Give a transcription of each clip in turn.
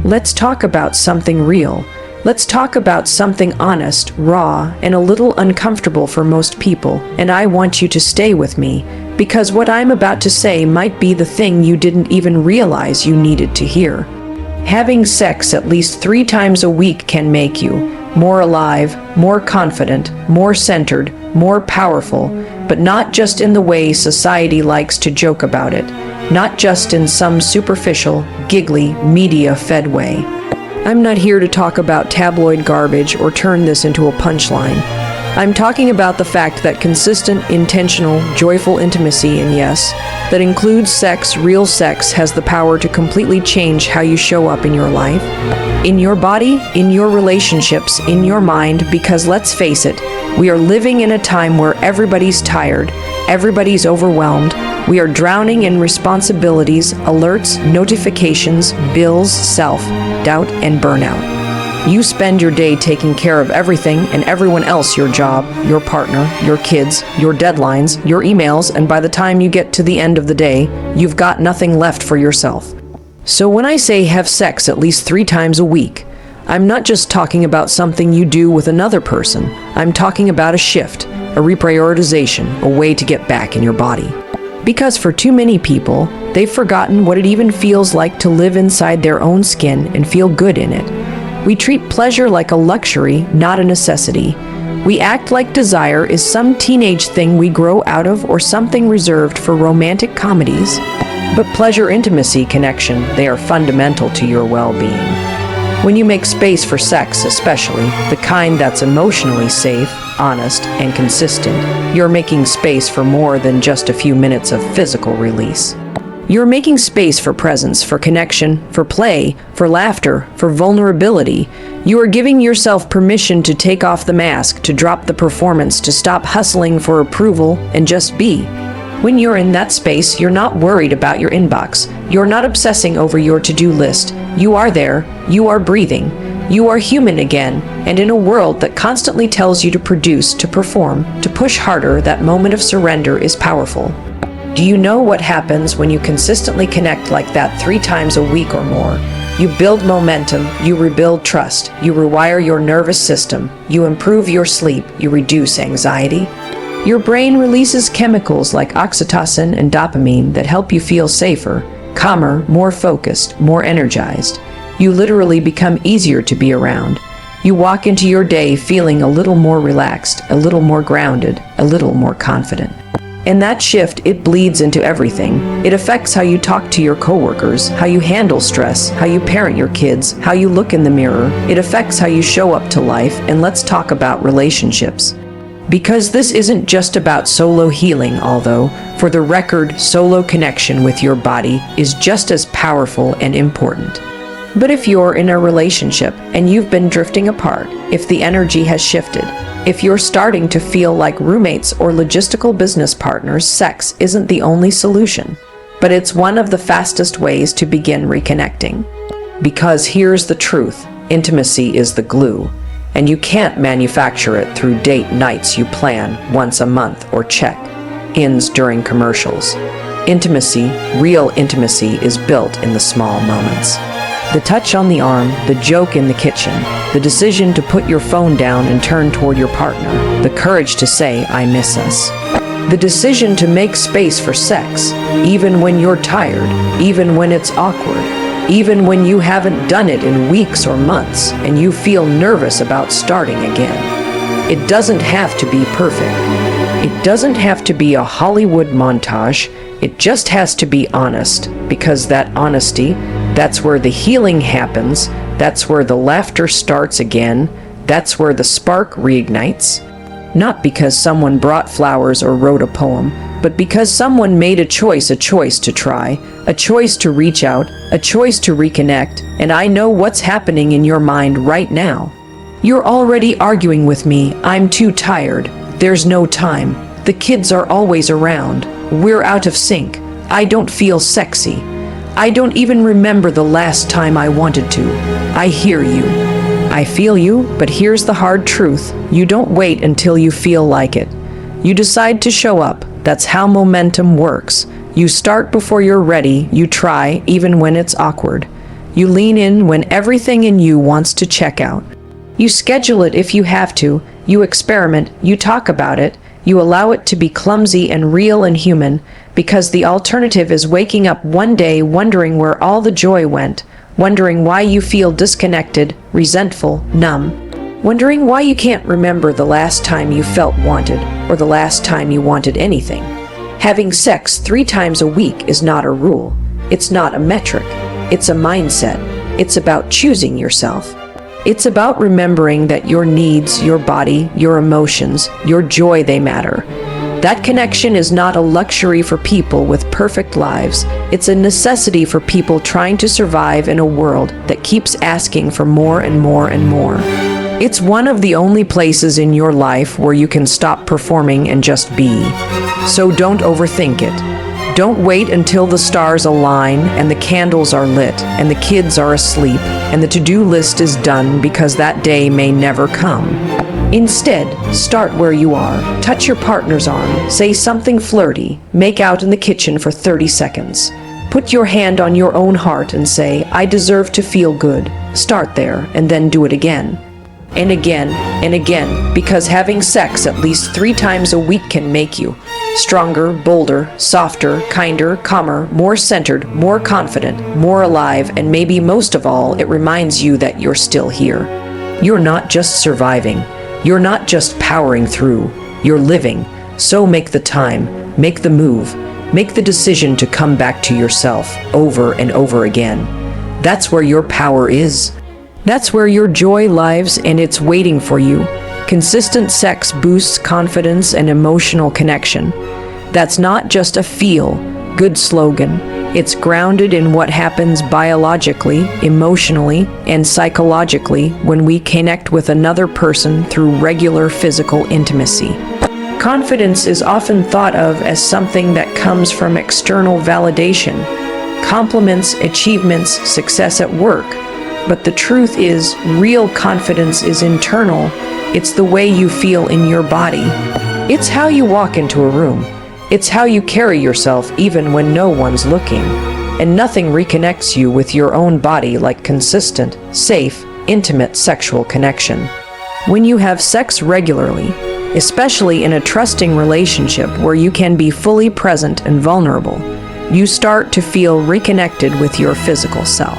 Let's talk about something real. Let's talk about something honest, raw, and a little uncomfortable for most people. And I want you to stay with me, because what I'm about to say might be the thing you didn't even realize you needed to hear. Having sex at least 3 times a week can make you more alive, more confident, more centered, more powerful, but not just in the way society likes to joke about it, not just in some superficial, giggly, media-fed way. I'm not here to talk about tabloid garbage or turn this into a punchline. I'm talking about the fact that consistent, intentional, joyful intimacy, and yes, that includes sex, real sex, has the power to completely change how you show up in your life, in your body, in your relationships, in your mind, because let's face it, we are living in a time where everybody's tired, everybody's overwhelmed, we are drowning in responsibilities, alerts, notifications, bills, self-doubt, and burnout. You spend your day taking care of everything and everyone else, your job, your partner, your kids, your deadlines, your emails, and by the time you get to the end of the day, you've got nothing left for yourself. So when I say have sex at least 3 times a week, I'm not just talking about something you do with another person. I'm talking about a shift, a reprioritization, a way to get back in your body. Because for too many people, they've forgotten what it even feels like to live inside their own skin and feel good in it. We treat pleasure like a luxury, not a necessity. We act like desire is some teenage thing we grow out of or something reserved for romantic comedies. But pleasure, intimacy, connection, they are fundamental to your well-being. When you make space for sex, especially, the kind that's emotionally safe, honest, and consistent, you're making space for more than just a few minutes of physical release. You're making space for presence, for connection, for play, for laughter, for vulnerability. You are giving yourself permission to take off the mask, to drop the performance, to stop hustling for approval, and just be. When you're in that space, you're not worried about your inbox. You're not obsessing over your to-do list. You are there. You are breathing. You are human again, and in a world that constantly tells you to produce, to perform, to push harder, that moment of surrender is powerful. Do you know what happens when you consistently connect like that 3 times a week or more? You build momentum, you rebuild trust, you rewire your nervous system, you improve your sleep, you reduce anxiety. Your brain releases chemicals like oxytocin and dopamine that help you feel safer, calmer, more focused, more energized. You literally become easier to be around. You walk into your day feeling a little more relaxed, a little more grounded, a little more confident. And that shift, it bleeds into everything. It affects how you talk to your coworkers, how you handle stress, how you parent your kids, how you look in the mirror. It affects how you show up to life, and let's talk about relationships. Because this isn't just about solo healing, although, for the record, solo connection with your body is just as powerful and important. But if you're in a relationship and you've been drifting apart, if the energy has shifted, if you're starting to feel like roommates or logistical business partners, sex isn't the only solution, but it's one of the fastest ways to begin reconnecting. Because here's the truth, intimacy is the glue, and you can't manufacture it through date nights you plan once a month or check-ins during commercials. Intimacy, real intimacy, is built in the small moments. The touch on the arm, the joke in the kitchen, the decision to put your phone down and turn toward your partner, the courage to say, "I miss us." The decision to make space for sex, even when you're tired, even when it's awkward, even when you haven't done it in weeks or months and you feel nervous about starting again. It doesn't have to be perfect. It doesn't have to be a Hollywood montage. It just has to be honest, because that honesty, that's where the healing happens, that's where the laughter starts again, that's where the spark reignites. Not because someone brought flowers or wrote a poem, but because someone made a choice to try, a choice to reach out, a choice to reconnect, and I know what's happening in your mind right now. You're already arguing with me, I'm too tired, there's no time, the kids are always around, we're out of sync, I don't feel sexy. I don't even remember the last time I wanted to. I hear you. I feel you, but here's the hard truth. You don't wait until you feel like it. You decide to show up. That's how momentum works. You start before you're ready. You try, even when it's awkward. You lean in when everything in you wants to check out. You schedule it if you have to. You experiment. You talk about it. You allow it to be clumsy and real and human, because the alternative is waking up one day wondering where all the joy went, wondering why you feel disconnected, resentful, numb, wondering why you can't remember the last time you felt wanted or the last time you wanted anything. Having sex 3 times a week is not a rule. It's not a metric. It's a mindset. It's about choosing yourself. It's about remembering that your needs, your body, your emotions, your joy, they matter. That connection is not a luxury for people with perfect lives. It's a necessity for people trying to survive in a world that keeps asking for more and more and more. It's one of the only places in your life where you can stop performing and just be. So don't overthink it. Don't wait until the stars align and the candles are lit and the kids are asleep and the to-do list is done, because that day may never come. Instead, start where you are. Touch your partner's arm. Say something flirty. Make out in the kitchen for 30 seconds. Put your hand on your own heart and say, I deserve to feel good. Start there and then do it again. And again and again, because having sex at least 3 times a week can make you stronger, bolder, softer, kinder, calmer, more centered, more confident, more alive, and maybe most of all, it reminds you that you're still here. You're not just surviving. You're not just powering through. You're living. So make the time, make the move, make the decision to come back to yourself over and over again. That's where your power is. That's where your joy lives, and it's waiting for you. Consistent sex boosts confidence and emotional connection. That's not just a feel-good slogan. It's grounded in what happens biologically, emotionally, and psychologically when we connect with another person through regular physical intimacy. Confidence is often thought of as something that comes from external validation, compliments, achievements, success at work. But the truth is, real confidence is internal. It's the way you feel in your body. It's how you walk into a room. It's how you carry yourself even when no one's looking. And nothing reconnects you with your own body like consistent, safe, intimate sexual connection. When you have sex regularly, especially in a trusting relationship where you can be fully present and vulnerable, you start to feel reconnected with your physical self.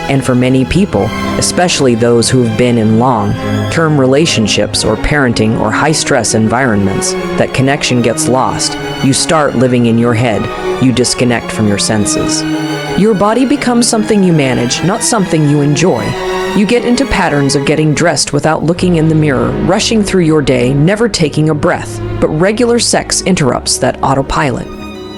And for many people, especially those who have been in long-term relationships or parenting or high-stress environments, that connection gets lost. You start living in your head. You disconnect from your senses. Your body becomes something you manage, not something you enjoy. You get into patterns of getting dressed without looking in the mirror, rushing through your day, never taking a breath. But regular sex interrupts that autopilot.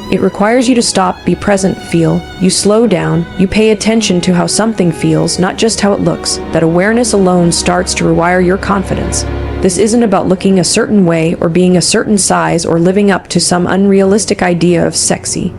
It requires you to stop, be present, feel. You slow down, you pay attention to how something feels, not just how it looks. That awareness alone starts to rewire your confidence. This isn't about looking a certain way or being a certain size or living up to some unrealistic idea of sexy.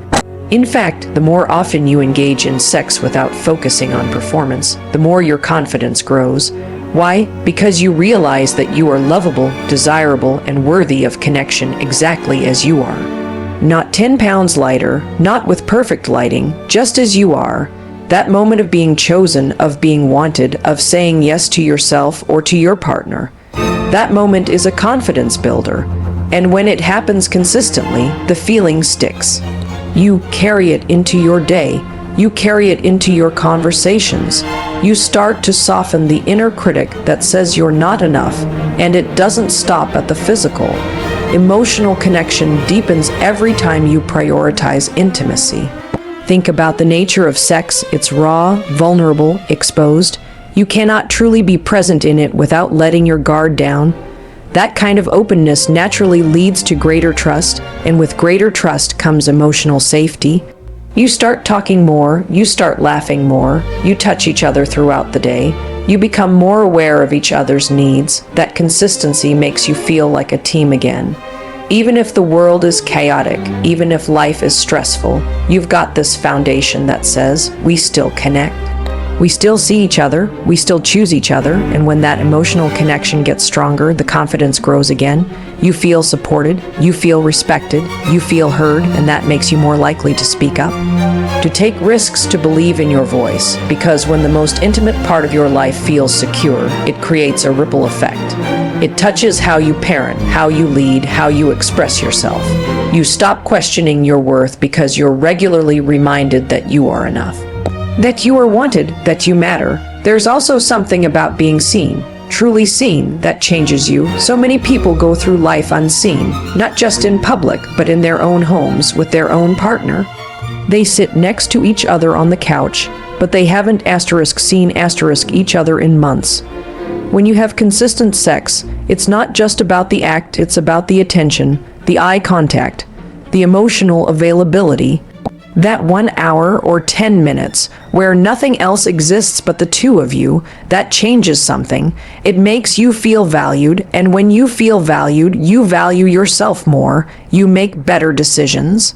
In fact, the more often you engage in sex without focusing on performance, the more your confidence grows. Why? Because you realize that you are lovable, desirable, and worthy of connection exactly as you are. Not 10 pounds lighter, not with perfect lighting, just as you are. That moment of being chosen, of being wanted, of saying yes to yourself or to your partner. That moment is a confidence builder. And when it happens consistently, the feeling sticks. You carry it into your day. You carry it into your conversations. You start to soften the inner critic that says you're not enough, and it doesn't stop at the physical. Emotional connection deepens every time you prioritize intimacy. Think about the nature of sex. It's raw, vulnerable, exposed. You cannot truly be present in it without letting your guard down. That kind of openness naturally leads to greater trust, and with greater trust comes emotional safety. You start talking more, you start laughing more, you touch each other throughout the day. You become more aware of each other's needs. That consistency makes you feel like a team again. Even if the world is chaotic, even if life is stressful, you've got this foundation that says, we still connect. We still see each other, we still choose each other, and when that emotional connection gets stronger, the confidence grows again, You feel supported, you feel respected, you feel heard, and that makes you more likely to speak up. To take risks, to believe in your voice, because when the most intimate part of your life feels secure, it creates a ripple effect. It touches how you parent, how you lead, how you express yourself. You stop questioning your worth because you're regularly reminded that you are enough, that you are wanted, that you matter. There's also something about being seen, truly seen, that changes you. So many people go through life unseen, not just in public, but in their own homes with their own partner. They sit next to each other on the couch, but they haven't seen each other in months. When you have consistent sex, it's not just about the act, it's about the attention, the eye contact, the emotional availability. That 1 hour or 10 minutes where nothing else exists but the two of you, that changes something. It makes you feel valued, and when you feel valued, you value yourself more. You make better decisions.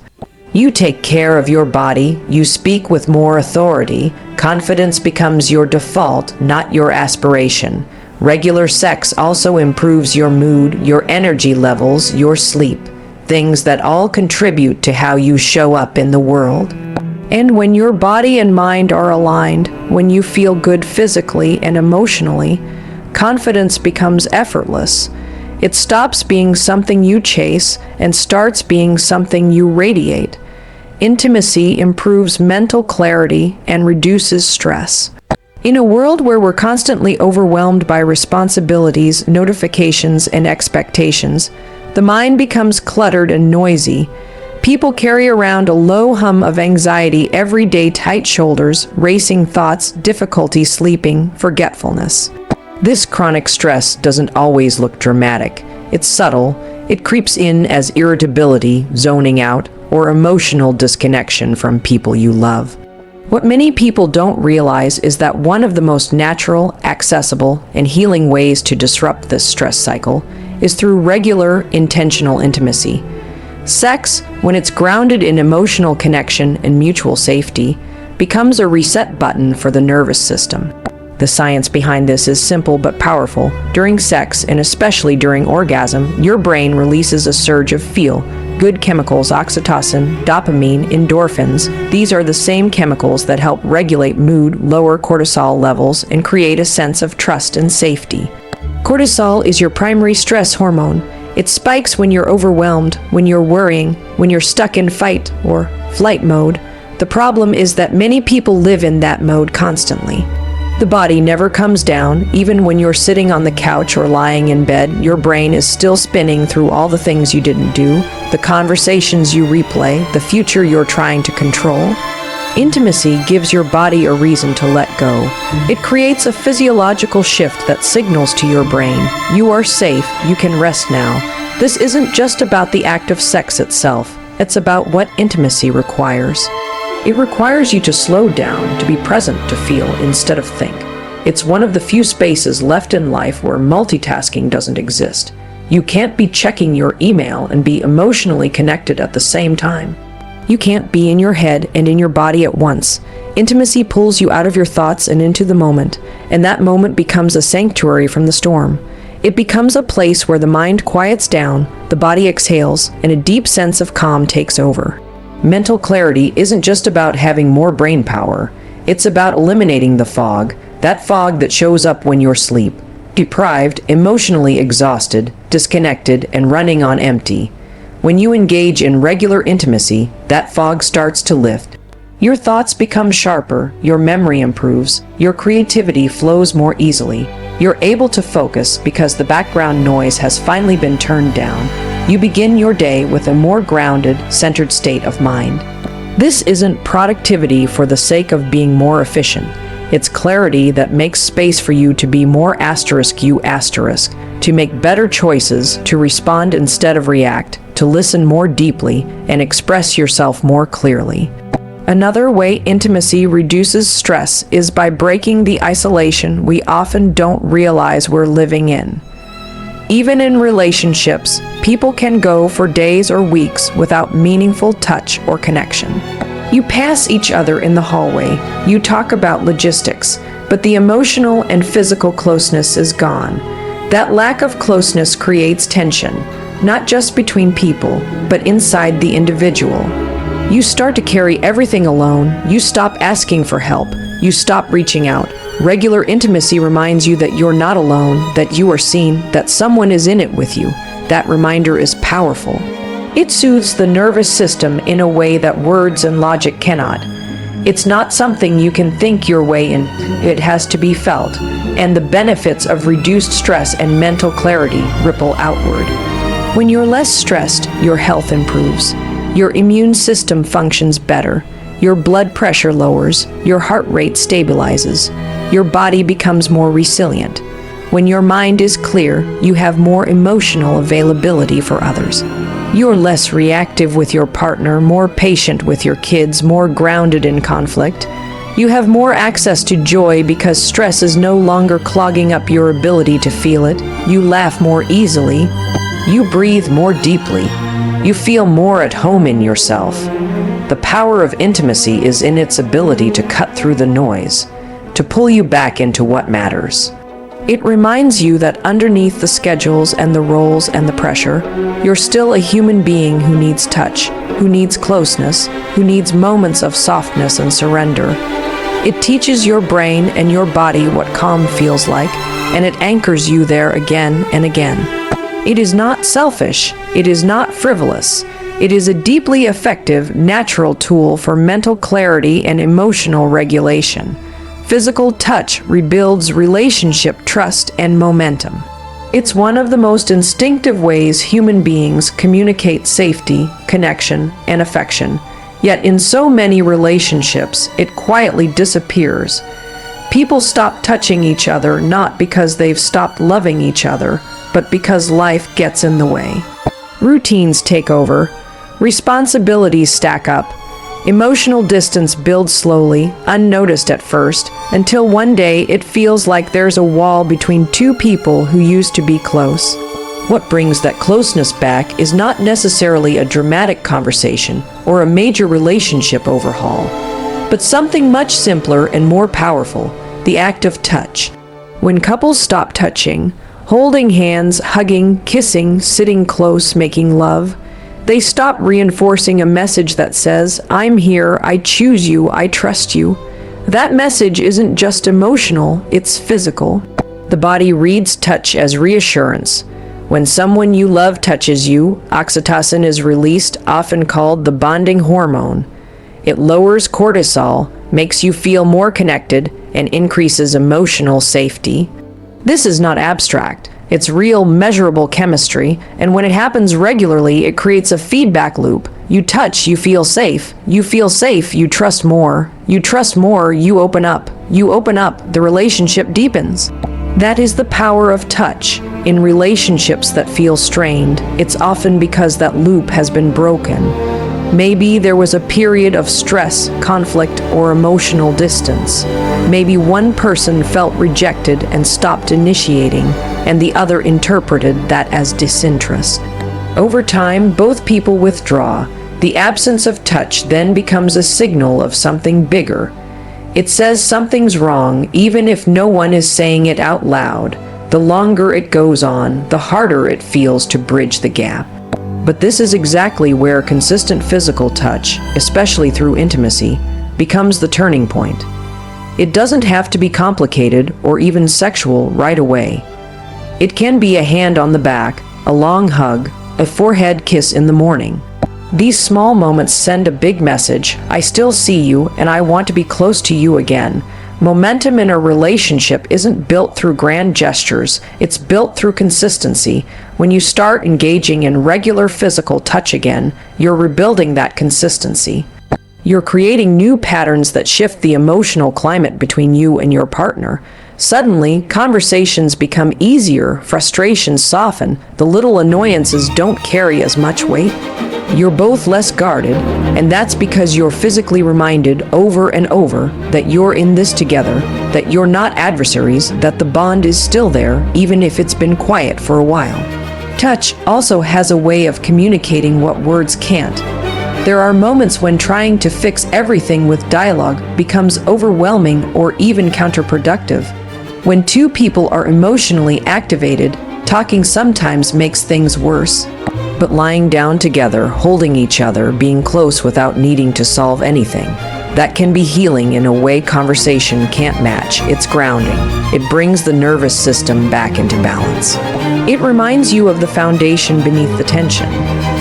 You take care of your body. You speak with more authority. Confidence becomes your default, not your aspiration. Regular sex also improves your mood, your energy levels, your sleep. Things that all contribute to how you show up in the world. And when your body and mind are aligned, when you feel good physically and emotionally, confidence becomes effortless. It stops being something you chase and starts being something you radiate. Intimacy improves mental clarity and reduces stress. In a world where we're constantly overwhelmed by responsibilities, notifications, and expectations, the mind becomes cluttered and noisy. People carry around a low hum of anxiety every day, tight shoulders, racing thoughts, difficulty sleeping, forgetfulness. This chronic stress doesn't always look dramatic. It's subtle. It creeps in as irritability, zoning out, or emotional disconnection from people you love. What many people don't realize is that one of the most natural, accessible, and healing ways to disrupt this stress cycle is through regular, intentional intimacy. Sex, when it's grounded in emotional connection and mutual safety, becomes a reset button for the nervous system. The science behind this is simple but powerful. During sex, and especially during orgasm, your brain releases a surge of feel-good chemicals, oxytocin, dopamine, endorphins. These are the same chemicals that help regulate mood, lower cortisol levels, and create a sense of trust and safety. Cortisol is your primary stress hormone. It spikes when you're overwhelmed, when you're worrying, when you're stuck in fight or flight mode. The problem is that many people live in that mode constantly. The body never comes down. Even when you're sitting on the couch or lying in bed, your brain is still spinning through all the things you didn't do, the conversations you replay, the future you're trying to control. Intimacy gives your body a reason to let go. It creates a physiological shift that signals to your brain, you are safe, you can rest now. This isn't just about the act of sex itself. It's about what intimacy requires. It requires you to slow down, to be present, to feel instead of think. It's one of the few spaces left in life where multitasking doesn't exist. You can't be checking your email and be emotionally connected at the same time. You can't be in your head and in your body at once. Intimacy pulls you out of your thoughts and into the moment, and that moment becomes a sanctuary from the storm. It becomes a place where the mind quiets down, the body exhales, and a deep sense of calm takes over. Mental clarity isn't just about having more brain power. It's about eliminating the fog, that fog that shows up when you're asleep, deprived, emotionally exhausted, disconnected, and running on empty. When you engage in regular intimacy, that fog starts to lift. Your thoughts become sharper, your memory improves, your creativity flows more easily. You're able to focus because the background noise has finally been turned down. You begin your day with a more grounded, centered state of mind. This isn't productivity for the sake of being more efficient. It's clarity that makes space for you to be more *, to make better choices, to respond instead of react, to listen more deeply, and express yourself more clearly. Another way intimacy reduces stress is by breaking the isolation we often don't realize we're living in. Even in relationships, people can go for days or weeks without meaningful touch or connection. You pass each other in the hallway, you talk about logistics, but the emotional and physical closeness is gone. That lack of closeness creates tension. not just between people, but inside the individual. You start to carry everything alone. You stop asking for help. You stop reaching out. Regular intimacy reminds you that you're not alone, that you are seen, that someone is in it with you. That reminder is powerful. It soothes the nervous system in a way that words and logic cannot. It's not something you can think your way in. It has to be felt. And the benefits of reduced stress and mental clarity ripple outward. When you're less stressed, your health improves. Your immune system functions better. Your blood pressure lowers. Your heart rate stabilizes. Your body becomes more resilient. When your mind is clear, you have more emotional availability for others. You're less reactive with your partner, more patient with your kids, more grounded in conflict. You have more access to joy because stress is no longer clogging up your ability to feel it. You laugh more easily. You breathe more deeply. You feel more at home in yourself. The power of intimacy is in its ability to cut through the noise, to pull you back into what matters. It reminds you that underneath the schedules and the roles and the pressure, you're still a human being who needs touch, who needs closeness, who needs moments of softness and surrender. It teaches your brain and your body what calm feels like, and it anchors you there again and again. It is not selfish. It is not frivolous. It is a deeply effective, natural tool for mental clarity and emotional regulation. Physical touch rebuilds relationship trust and momentum. It's one of the most instinctive ways human beings communicate safety, connection, and affection. Yet in so many relationships, it quietly disappears. People stop touching each other not because they've stopped loving each other, but because life gets in the way. Routines take over. Responsibilities stack up. Emotional distance builds slowly, unnoticed at first, until one day it feels like there's a wall between two people who used to be close. What brings that closeness back is not necessarily a dramatic conversation or a major relationship overhaul, but something much simpler and more powerful, the act of touch. When couples stop touching, holding hands, hugging, kissing, sitting close, making love, they stop reinforcing a message that says, "I'm here, I choose you, I trust you." That message isn't just emotional, it's physical. The body reads touch as reassurance. When someone you love touches you, oxytocin is released, often called the bonding hormone. It lowers cortisol, makes you feel more connected, and increases emotional safety. This is not abstract. It's real, measurable chemistry, and when it happens regularly, it creates a feedback loop. You touch, you feel safe. You feel safe, you trust more. You trust more, you open up. You open up, the relationship deepens. That is the power of touch. In relationships that feel strained, it's often because that loop has been broken. Maybe there was a period of stress, conflict, or emotional distance. Maybe one person felt rejected and stopped initiating, and the other interpreted that as disinterest. Over time, both people withdraw. The absence of touch then becomes a signal of something bigger. It says something's wrong, even if no one is saying it out loud. The longer it goes on, the harder it feels to bridge the gap. But this is exactly where consistent physical touch, especially through intimacy, becomes the turning point. It doesn't have to be complicated or even sexual right away. It can be a hand on the back, a long hug, a forehead kiss in the morning. These small moments send a big message: I still see you and I want to be close to you again. Momentum in a relationship isn't built through grand gestures, it's built through consistency. When you start engaging in regular physical touch again, you're rebuilding that consistency. You're creating new patterns that shift the emotional climate between you and your partner. Suddenly, conversations become easier, frustrations soften, the little annoyances don't carry as much weight. You're both less guarded, and that's because you're physically reminded over and over that you're in this together, that you're not adversaries, that the bond is still there, even if it's been quiet for a while. Touch also has a way of communicating what words can't. There are moments when trying to fix everything with dialogue becomes overwhelming or even counterproductive. When two people are emotionally activated, Talking sometimes makes things worse, but lying down together, holding each other, being close without needing to solve anything, that can be healing in a way conversation can't match. It's grounding. It brings the nervous system back into balance. It reminds you of the foundation beneath the tension.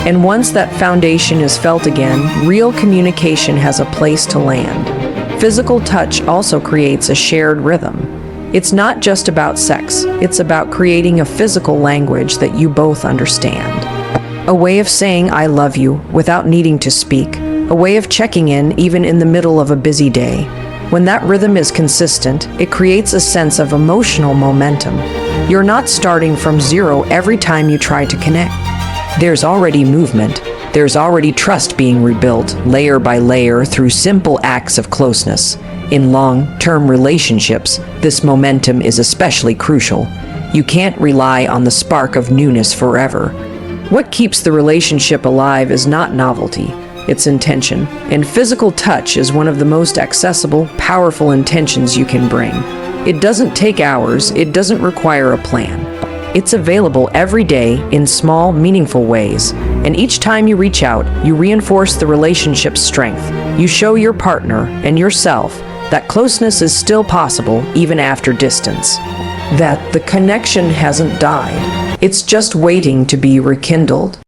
And once that foundation is felt again, real communication has a place to land. Physical touch also creates a shared rhythm. It's not just about sex, it's about creating a physical language that you both understand. A way of saying I love you without needing to speak. A way of checking in even in the middle of a busy day. When that rhythm is consistent, it creates a sense of emotional momentum. You're not starting from zero every time you try to connect. There's already movement. There's already trust being rebuilt, layer by layer, through simple acts of closeness. In long-term relationships, this momentum is especially crucial. You can't rely on the spark of newness forever. What keeps the relationship alive is not novelty, it's intention. And physical touch is one of the most accessible, powerful intentions you can bring. It doesn't take hours, it doesn't require a plan. It's available every day in small, meaningful ways. And each time you reach out, you reinforce the relationship's strength. You show your partner and yourself that closeness is still possible even after distance. That the connection hasn't died. It's just waiting to be rekindled.